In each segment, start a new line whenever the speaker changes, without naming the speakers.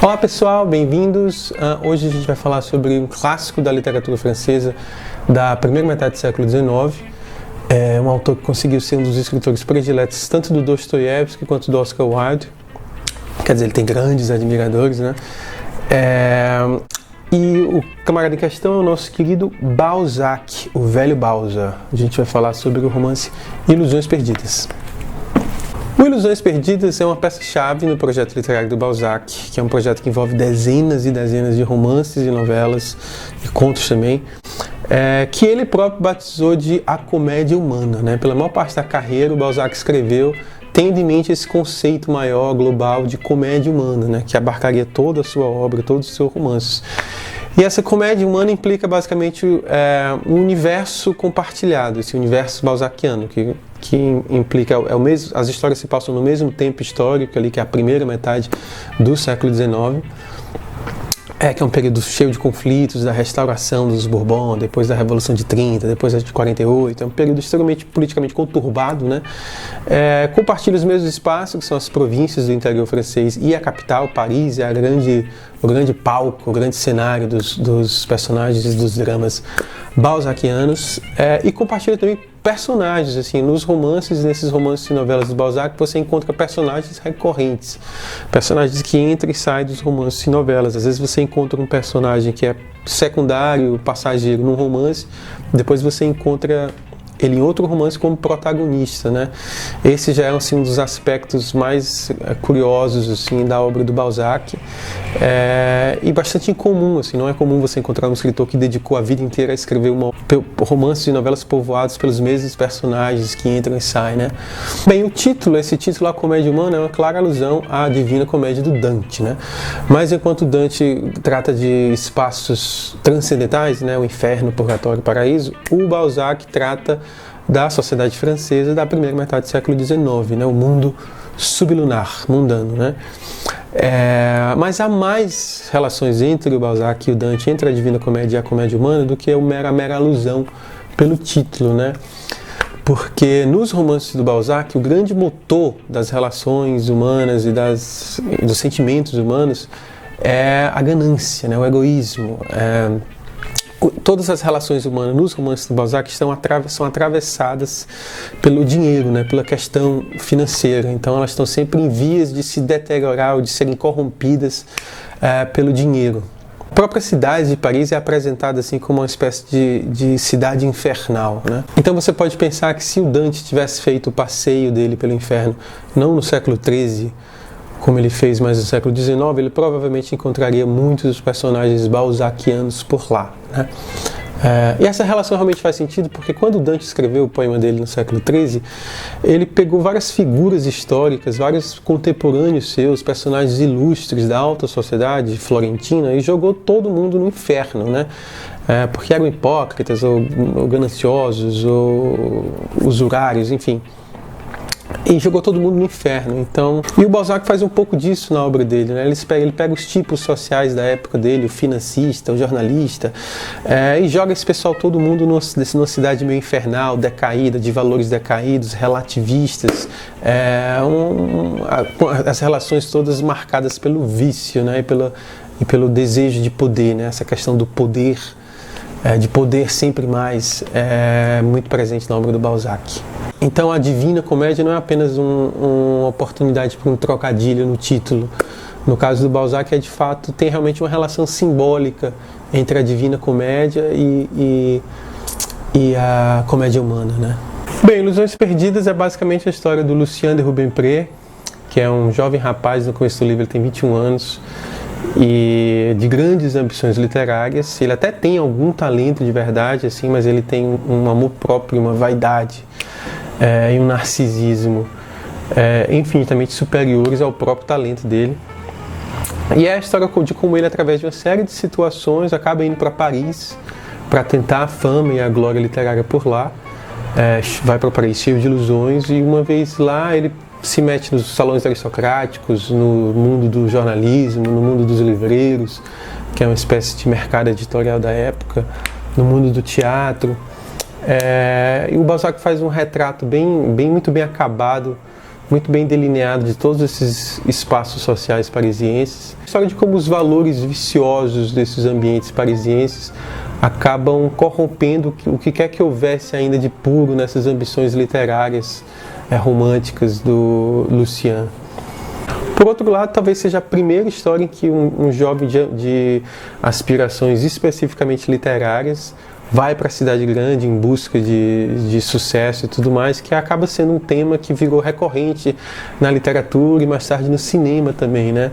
Olá pessoal, bem-vindos. Hoje a gente vai falar sobre um clássico da literatura francesa da primeira metade do século XIX. É um autor que conseguiu ser um dos escritores prediletos tanto do Dostoiévski quanto do Oscar Wilde. Quer dizer, ele tem grandes admiradores, né? E o camarada em questão é o nosso querido Balzac, o velho Balza. A gente vai falar sobre o romance Ilusões Perdidas. O Ilusões Perdidas é uma peça-chave no projeto literário do Balzac, que é um projeto que envolve dezenas e dezenas de romances e novelas e contos também, que ele próprio batizou de A Comédia Humana, né? Pela maior parte da carreira, o Balzac escreveu tendo em mente esse conceito maior, global, de comédia humana, né? Que abarcaria toda a sua obra, todos os seus romances. E essa comédia humana implica basicamente um universo compartilhado, esse universo balzaquiano, que implica as histórias se passam no mesmo tempo histórico ali, que é a primeira metade do século XIX, que é um período cheio de conflitos, da restauração dos Bourbons, depois da Revolução de 30, depois da de 48, é um período extremamente politicamente conturbado, né? Compartilha os mesmos espaços, que são as províncias do interior francês e a capital, Paris, é o grande palco, o grande cenário dos personagens dos dramas balzaquianos, e compartilha também personagens, assim, nesses romances e novelas do Balzac você encontra personagens recorrentes, personagens que entram e saem dos romances e novelas. Às vezes você encontra um personagem que é secundário, passageiro num romance, depois você encontra ele em outro romance como protagonista, né? Esse já é assim, um dos aspectos mais curiosos assim, da obra do Balzac, e bastante incomum. Assim, não é comum você encontrar um escritor que dedicou a vida inteira a escrever romances e novelas povoados pelos mesmos personagens que entram e saem, né? Bem, esse título, A Comédia Humana, é uma clara alusão à Divina Comédia do Dante, né? Mas enquanto Dante trata de espaços transcendentais, né? O inferno, o purgatório, o paraíso, o Balzac trata da sociedade francesa da primeira metade do século XIX, né? O mundo sublunar, mundano, né? Mas há mais relações entre o Balzac e o Dante, entre a Divina Comédia e a Comédia Humana, do que a mera alusão pelo título, né? Porque nos romances do Balzac, o grande motor das relações humanas e dos sentimentos humanos é a ganância, né? O egoísmo. Todas as relações humanas nos romances do Balzac são atravessadas pelo dinheiro, né, pela questão financeira. Então elas estão sempre em vias de se deteriorar ou de serem corrompidas pelo dinheiro. A própria cidade de Paris é apresentada assim como uma espécie de cidade infernal, né? Então você pode pensar que se o Dante tivesse feito o passeio dele pelo inferno, não no século XIII, como ele fez mais no século XIX, ele provavelmente encontraria muitos dos personagens balzaquianos por lá, né? E essa relação realmente faz sentido porque quando Dante escreveu o poema dele no século XIII, ele pegou várias figuras históricas, vários contemporâneos seus, personagens ilustres da alta sociedade florentina, e jogou todo mundo no inferno, né? Porque eram hipócritas, ou gananciosos, ou usurários, enfim. E jogou todo mundo no inferno. Então, e o Balzac faz um pouco disso na obra dele, né? Ele pega os tipos sociais da época dele, o financista, o jornalista, e joga esse pessoal, todo mundo numa cidade meio infernal, decaída, de valores decaídos, relativistas, as relações todas marcadas pelo vício, né? E pelo desejo de poder, né? Essa questão do poder, de poder sempre mais, muito presente na obra do Balzac. Então a Divina Comédia não é apenas uma oportunidade para um trocadilho no título. No caso do Balzac, de fato, tem realmente uma relação simbólica entre a Divina Comédia e a Comédia Humana, né? Bem, Ilusões Perdidas é basicamente a história do Lucien de Rubempré, que é um jovem rapaz, no começo do livro ele tem 21 anos, e de grandes ambições literárias. Ele até tem algum talento de verdade, assim, mas ele tem um amor próprio, uma vaidade, e um narcisismo infinitamente superiores ao próprio talento dele. E é a história de como ele, através de uma série de situações, acaba indo para Paris para tentar a fama e a glória literária por lá. Vai para Paris cheio de ilusões, e uma vez lá ele se mete nos salões aristocráticos, no mundo do jornalismo, no mundo dos livreiros, que é uma espécie de mercado editorial da época, no mundo do teatro. E o Balzac faz um retrato muito bem acabado muito bem delineado de todos esses espaços sociais parisienses. A história de como os valores viciosos desses ambientes parisienses acabam corrompendo o que quer que houvesse ainda de puro nessas ambições literárias românticas do Lucien. Por outro lado, talvez seja a primeira história em que um jovem de aspirações especificamente literárias vai para a cidade grande em busca de sucesso e tudo mais, que acaba sendo um tema que virou recorrente na literatura e mais tarde no cinema também, né?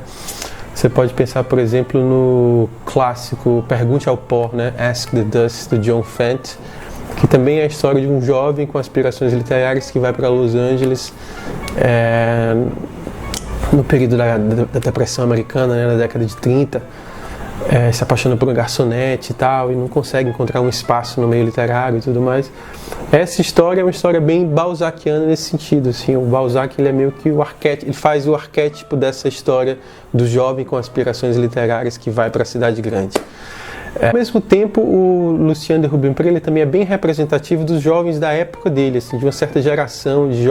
Você pode pensar, por exemplo, no clássico Pergunte ao Pó, né? Ask the Dust, do John Fante, que também é a história de um jovem com aspirações literárias que vai para Los Angeles no período da Depressão Americana, né, na década de 30, se apaixona por uma garçonete e tal, e não consegue encontrar um espaço no meio literário e tudo mais. Essa história é uma história bem balzaquiana nesse sentido, assim. O Balzac, ele é meio que o arquétipo, ele faz o arquétipo dessa história do jovem com aspirações literárias que vai para a cidade grande. Ao mesmo tempo, o Lucien de Rubempré, ele também é bem representativo dos jovens da época dele, assim, de uma certa geração de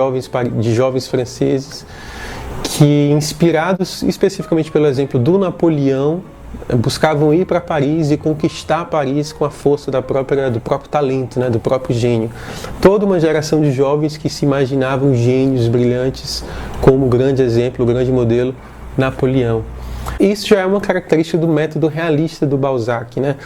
jovens franceses que, inspirados especificamente pelo exemplo do Napoleão, buscavam ir para Paris e conquistar Paris com a força do próprio talento, né, do próprio gênio. Toda uma geração de jovens que se imaginavam gênios brilhantes como o grande exemplo, o grande modelo Napoleão. Isso já é uma característica do método realista do Balzac, né?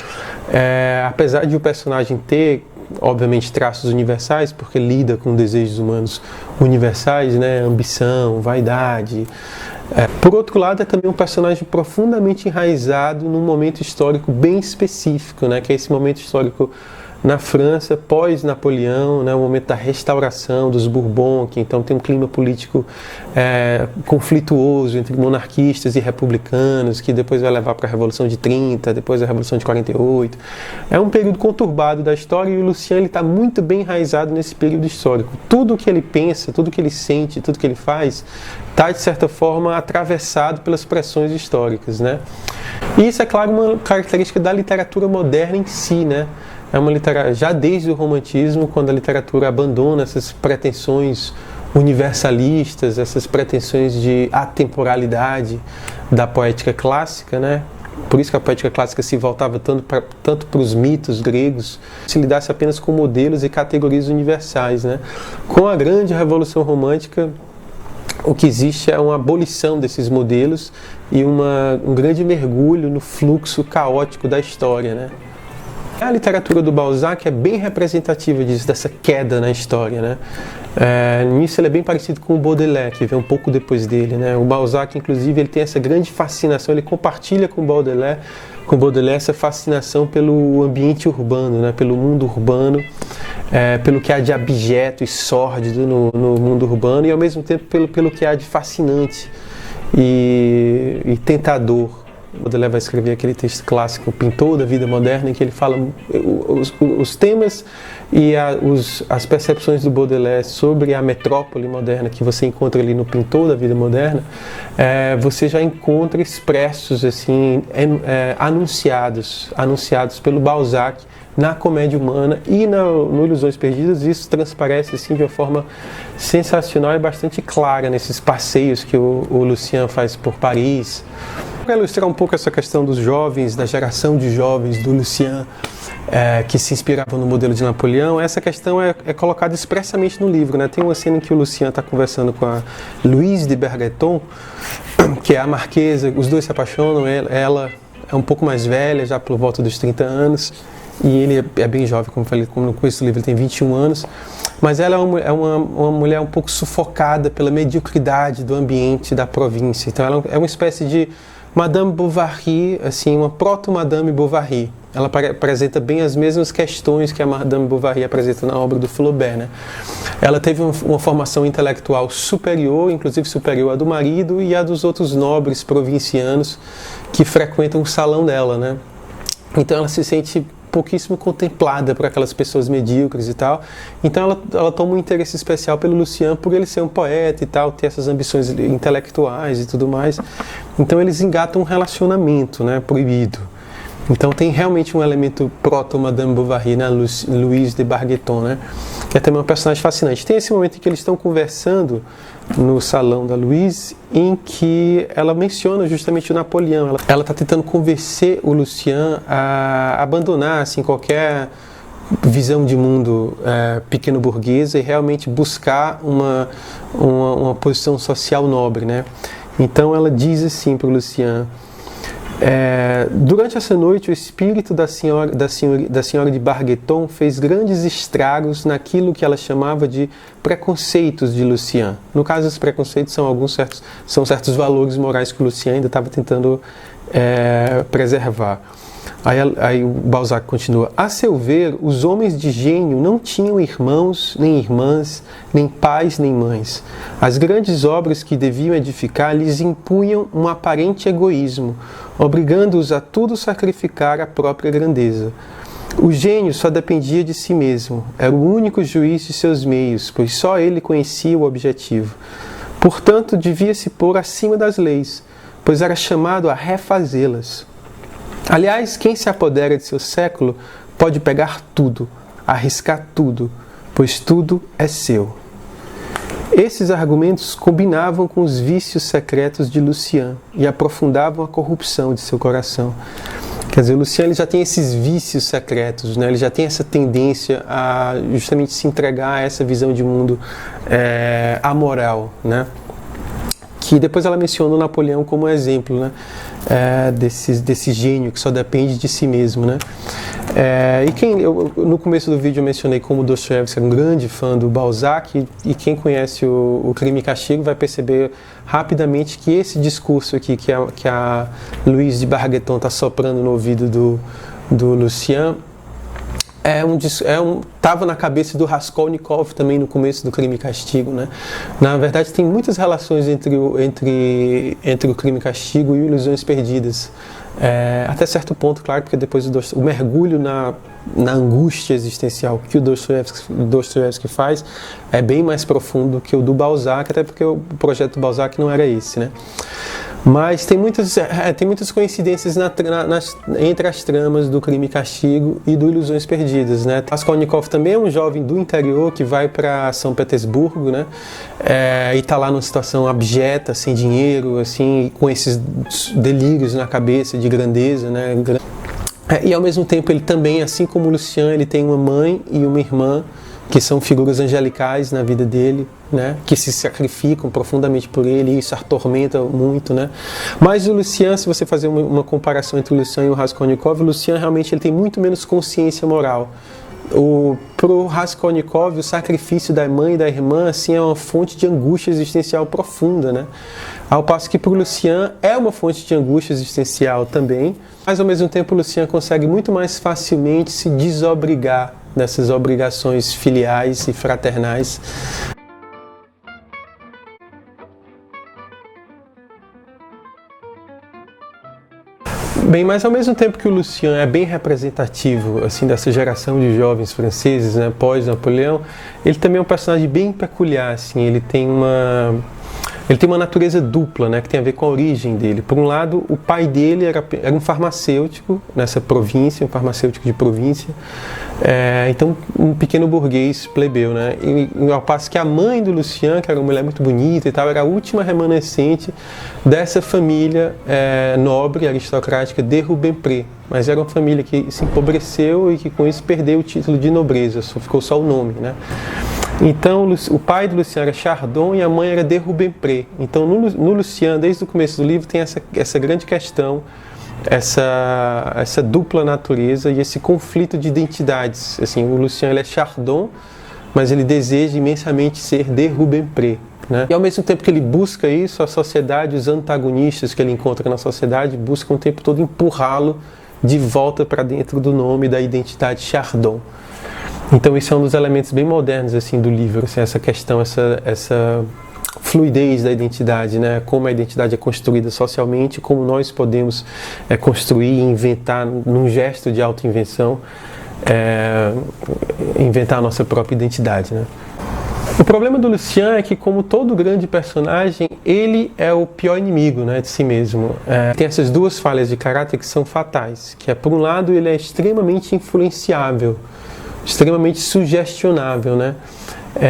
Apesar de o personagem ter, obviamente, traços universais, porque lida com desejos humanos universais, né? Ambição, vaidade. Por outro lado, é também um personagem profundamente enraizado num momento histórico bem específico, né? Que é esse momento histórico na França, pós-Napoleão, né, o momento da restauração dos Bourbons, que então tem um clima político conflituoso entre monarquistas e republicanos, que depois vai levar para a Revolução de 30, depois a Revolução de 48. É um período conturbado da história e o Lucien está muito bem enraizado nesse período histórico. Tudo o que ele pensa, tudo o que ele sente, tudo o que ele faz, está, de certa forma, atravessado pelas pressões históricas, né? E isso é, claro, uma característica da literatura moderna em si, né? É uma literatura, já desde o romantismo, quando a literatura abandona essas pretensões universalistas, essas pretensões de atemporalidade da poética clássica, né? Por isso que a poética clássica se voltava tanto para os mitos gregos, se lidasse apenas com modelos e categorias universais, né? Com a grande Revolução Romântica, o que existe é uma abolição desses modelos e um grande mergulho no fluxo caótico da história, né? A literatura do Balzac é bem representativa disso, dessa queda na história, né? Nisso ele é bem parecido com o Baudelaire, que veio um pouco depois dele, né? O Balzac, inclusive, ele tem essa grande fascinação, ele compartilha com o Baudelaire essa fascinação pelo ambiente urbano, né? Pelo mundo urbano, pelo que há de abjeto e sórdido no mundo urbano e, ao mesmo tempo, pelo que há de fascinante e tentador. Baudelaire vai escrever aquele texto clássico, O Pintor da Vida Moderna, em que ele fala os temas e as percepções do Baudelaire sobre a metrópole moderna que você encontra ali no Pintor da Vida Moderna, você já encontra expressos assim, anunciados pelo Balzac na Comédia Humana e no Ilusões Perdidas. Isso transparece assim, de uma forma sensacional e bastante clara nesses passeios que o Lucien faz por Paris. Para ilustrar um pouco essa questão dos jovens, da geração de jovens do Lucien, que se inspiravam no modelo de Napoleão, essa questão é colocada expressamente no livro, né? Tem uma cena em que o Lucien está conversando com a Louise de Bergeton, que é a marquesa, os dois se apaixonam, ela é um pouco mais velha, já por volta dos 30 anos, e ele é bem jovem, como eu falei, como no começo do livro ele tem 21 anos, mas ela é uma mulher um pouco sufocada pela mediocridade do ambiente da província. Então ela é uma espécie de Madame Bovary, assim, uma proto-Madame Bovary. Ela apresenta bem as mesmas questões que a Madame Bovary apresenta na obra do Flaubert, né? Ela teve uma formação intelectual superior, inclusive superior à do marido e à dos outros nobres provincianos que frequentam o salão dela, né? Então ela se sente pouquíssimo contemplada por aquelas pessoas medíocres e tal. Então ela toma um interesse especial pelo Lucien por ele ser um poeta e tal, ter essas ambições intelectuais e tudo mais. Então eles engatam um relacionamento, né, proibido. Então tem realmente um elemento proto-Madame Bovary na Louise de Bergeton, né, que é também um personagem fascinante. Tem esse momento em que eles estão conversando no salão da Louise, em que ela menciona justamente o Napoleão. Ela está tentando convencer o Lucien a abandonar assim, qualquer visão de mundo pequeno burguesa e realmente buscar uma posição social nobre, né? Então ela diz assim para o Lucien: durante essa noite o espírito da senhora de Bargeton fez grandes estragos naquilo que ela chamava de preconceitos de Lucien. No caso, os preconceitos são certos valores morais que o Lucien ainda estava tentando preservar. Aí o Balzac continua: a seu ver, os homens de gênio não tinham irmãos, nem irmãs, nem pais, nem mães. As grandes obras que deviam edificar lhes impunham um aparente egoísmo, obrigando-os a tudo sacrificar à própria grandeza. O gênio só dependia de si mesmo, era o único juiz de seus meios, pois só ele conhecia o objetivo. Portanto, devia se pôr acima das leis, pois era chamado a refazê-las. Aliás, quem se apodera de seu século pode pegar tudo, arriscar tudo, pois tudo é seu. Esses argumentos combinavam com os vícios secretos de Lucien e aprofundavam a corrupção de seu coração. Quer dizer, o Lucien ele já tem esses vícios secretos, né? Ele já tem essa tendência a justamente se entregar a essa visão de mundo amoral, né? Que depois ela menciona o Napoleão como exemplo, né? Desse gênio que só depende de si mesmo, né? No começo do vídeo eu mencionei como Dostoiévski é um grande fã do Balzac, e quem conhece o Crime e Castigo vai perceber rapidamente que esse discurso aqui que a Louise de Bargeton está soprando no ouvido do Lucien estava na cabeça do Raskolnikov também no começo do Crime e Castigo, né? Na verdade, tem muitas relações entre o Crime e Castigo e o Ilusões Perdidas. Até certo ponto, claro, porque depois o mergulho na angústia existencial que o Dostoiévski faz é bem mais profundo que o do Balzac, até porque o projeto do Balzac não era esse, né? Mas tem muitas coincidências entre as tramas do Crime e Castigo e do Ilusões Perdidas, né? Raskolnikov também é um jovem do interior que vai para São Petersburgo, né? E está lá numa situação abjeta, sem dinheiro, assim, com esses delírios na cabeça de grandeza, né? E ao mesmo tempo ele também, assim como o Lucien, ele tem uma mãe e uma irmã que são figuras angelicais na vida dele, né, que se sacrificam profundamente por ele, e isso atormenta muito, né. Mas o Lucien, se você fazer uma comparação entre o Lucien e o Raskolnikov, o Lucien realmente ele tem muito menos consciência moral. Para o Raskolnikov, o sacrifício da mãe e da irmã assim, é uma fonte de angústia existencial profunda, né? Ao passo que para o Lucien é uma fonte de angústia existencial também, mas ao mesmo tempo o Lucien consegue muito mais facilmente se desobrigar dessas obrigações filiais e fraternais. Bem, mas ao mesmo tempo que o Lucien é bem representativo assim, dessa geração de jovens franceses, né, pós-Napoleão, ele também é um personagem bem peculiar. Assim, ele tem uma natureza dupla, né, que tem a ver com a origem dele. Por um lado, o pai dele era um farmacêutico nessa província, um farmacêutico de província, então um pequeno burguês plebeu, né? E ao passo que a mãe do Lucien, que era uma mulher muito bonita e tal, era a última remanescente dessa família nobre, aristocrática de Rubempré. Mas era uma família que se empobreceu e que com isso perdeu o título de nobreza, ficou só o nome, né? Então, o pai do Lucien era Chardon e a mãe era de Rubempré. Então, no Lucien, desde o começo do livro, tem essa grande questão, essa dupla natureza e esse conflito de identidades. Assim, o Lucien ele é Chardon, mas ele deseja imensamente ser de Rubempré, né? E ao mesmo tempo que ele busca isso, a sociedade, os antagonistas que ele encontra na sociedade, buscam o tempo todo empurrá-lo de volta para dentro do nome da identidade Chardon. Então isso é um dos elementos bem modernos assim, do livro, assim, essa questão, essa fluidez da identidade, né? Como a identidade é construída socialmente, como nós podemos construir e inventar, num gesto de autoinvenção, inventar a nossa própria identidade, né? O problema do Lucien é que, como todo grande personagem, ele é o pior inimigo, né, de si mesmo. Tem essas duas falhas de caráter que são fatais, que por um lado, ele é extremamente influenciável, extremamente sugestionável, né?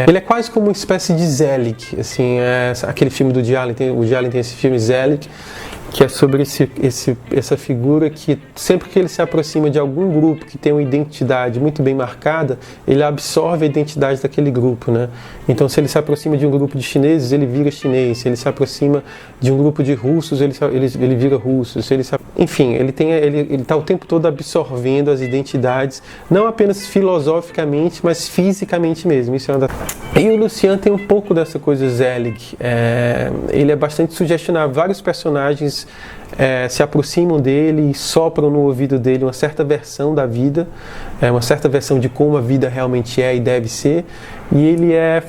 Ele é quase como uma espécie de Zelig, assim, aquele filme do Woody Allen, o Woody Allen tem esse filme Zelig, que é sobre essa figura que sempre que ele se aproxima de algum grupo que tem uma identidade muito bem marcada, ele absorve a identidade daquele grupo, né? Então, se ele se aproxima de um grupo de chineses, ele vira chinês. Se ele se aproxima de um grupo de russos, ele vira russo. Enfim, ele está o tempo todo absorvendo as identidades, não apenas filosoficamente, mas fisicamente mesmo. Isso é uma E o Lucian tem um pouco dessa coisa Zelig. Ele é bastante sugestionável. Vários personagens se aproximam dele e sopram no ouvido dele uma certa versão da vida, uma certa versão de como a vida realmente é e deve ser, e ele é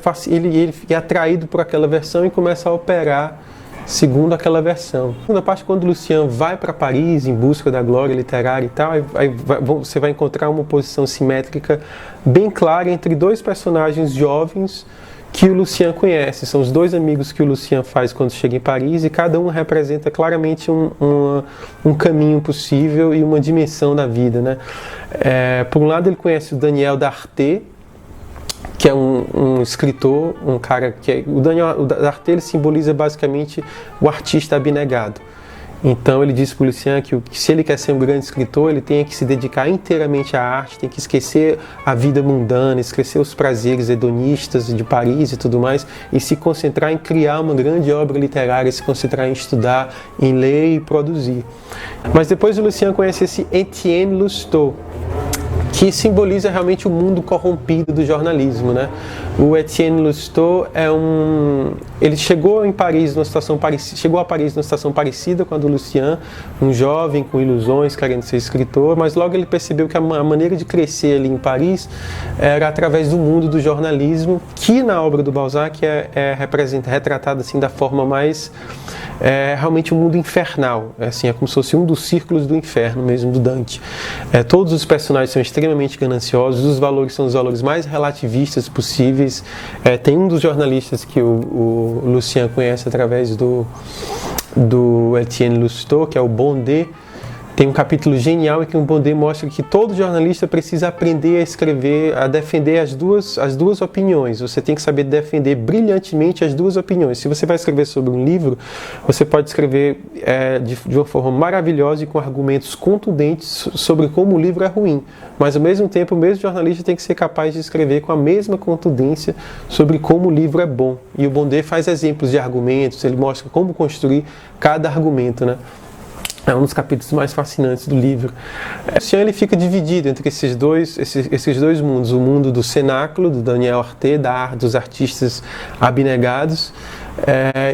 atraído por aquela versão e começa a operar segundo aquela versão. Na segunda parte, quando Lucian vai para Paris em busca da glória literária e tal, você vai encontrar uma oposição simétrica bem clara entre dois personagens jovens que o Lucian conhece. São os dois amigos que o Lucian faz quando chega em Paris, e cada um representa claramente um caminho possível e uma dimensão da vida, né? Por um lado, ele conhece o Daniel D'Arte, que é um escritor, um cara que o Daniel D'Arte, ele simboliza basicamente o artista abnegado. Então ele diz para o Lucian que se ele quer ser um grande escritor, ele tem que se dedicar inteiramente à arte, tem que esquecer a vida mundana, esquecer os prazeres hedonistas de Paris e tudo mais, e se concentrar em criar uma grande obra literária, se concentrar em estudar, em ler e produzir. Mas depois o Lucian conhece esse Etienne Lousteau, que simboliza realmente o mundo corrompido do jornalismo, né? O Etienne Lousteau ele chegou a Paris numa situação parecida com a do Lucian, um jovem com ilusões, querendo ser escritor, mas logo ele percebeu que a maneira de crescer ali em Paris era através do mundo do jornalismo, que na obra do Balzac retratado assim da forma mais realmente um mundo infernal, assim, é como se fosse um dos círculos do inferno mesmo, do Dante. Todos os personagens são extremamente gananciosos, os valores são os valores mais relativistas possíveis. Tem um dos jornalistas que o Lucian conhece através do Etienne Lousteau, que é o Bondet. Tem um capítulo genial em que o Bondet mostra que todo jornalista precisa aprender a escrever, a defender as duas opiniões. Você tem que saber defender brilhantemente as duas opiniões. Se você vai escrever sobre um livro, você pode escrever de uma forma maravilhosa e com argumentos contundentes sobre como o livro é ruim. Mas, ao mesmo tempo, o mesmo jornalista tem que ser capaz de escrever com a mesma contundência sobre como o livro é bom. E o Bondet faz exemplos de argumentos, ele mostra como construir cada argumento, né? É um dos capítulos mais fascinantes do livro. Lucian, ele fica dividido entre esses dois mundos, o mundo do cenáculo, do Daniel Arte, dos artistas abnegados,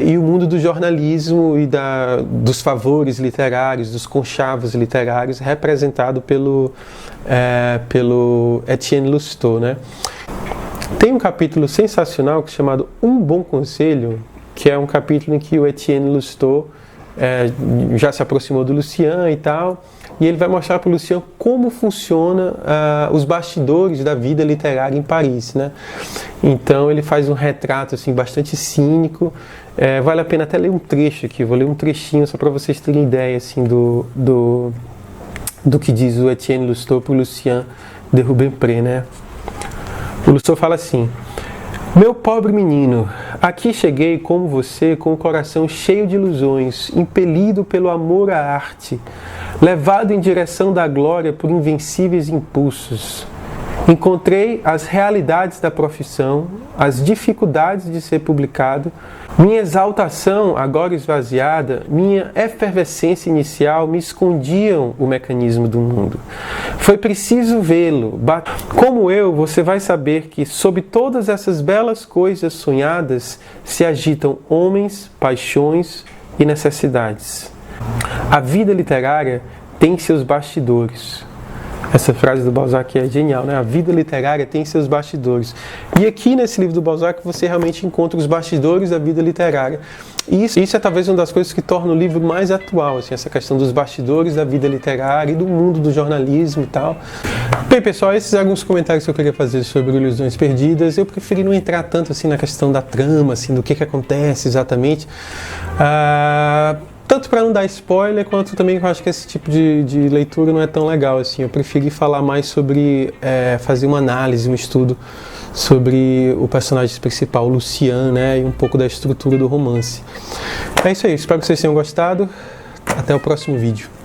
e o mundo do jornalismo e dos favores literários, dos conchavos literários, representado pelo Etienne Lousteau, né? Tem um capítulo sensacional chamado Um Bom Conselho, que é um capítulo em que o Etienne Lousteau já se aproximou do Lucian e tal, e ele vai mostrar para o Lucian como funciona os bastidores da vida literária em Paris, né? Então ele faz um retrato assim, bastante cínico. Vale a pena até ler um trecho aqui, vou ler um trechinho só para vocês terem ideia assim, do que diz o Etienne Lousteau para o Lucien de Rubempré, né? O Lousteau fala assim: meu pobre menino, aqui cheguei como você com o coração cheio de ilusões, impelido pelo amor à arte, levado em direção da glória por invencíveis impulsos. Encontrei as realidades da profissão, as dificuldades de ser publicado, minha exaltação agora esvaziada, minha efervescência inicial me escondiam o mecanismo do mundo. Foi preciso vê-lo. Como eu, você vai saber que sob todas essas belas coisas sonhadas se agitam homens, paixões e necessidades. A vida literária tem seus bastidores. Essa frase do Balzac é genial, né? A vida literária tem seus bastidores. E aqui nesse livro do Balzac você realmente encontra os bastidores da vida literária. E isso é talvez uma das coisas que torna o livro mais atual, assim, essa questão dos bastidores da vida literária e do mundo do jornalismo e tal. Bem, pessoal, esses são alguns comentários que eu queria fazer sobre Ilusões Perdidas. Eu preferi não entrar tanto assim na questão da trama, assim, do que acontece exatamente. tanto para não dar spoiler, quanto também eu acho que esse tipo de leitura não é tão legal, assim. Eu preferi falar mais sobre, fazer uma análise, um estudo sobre o personagem principal, Lucian, né, e um pouco da estrutura do romance. É isso aí, espero que vocês tenham gostado. Até o próximo vídeo.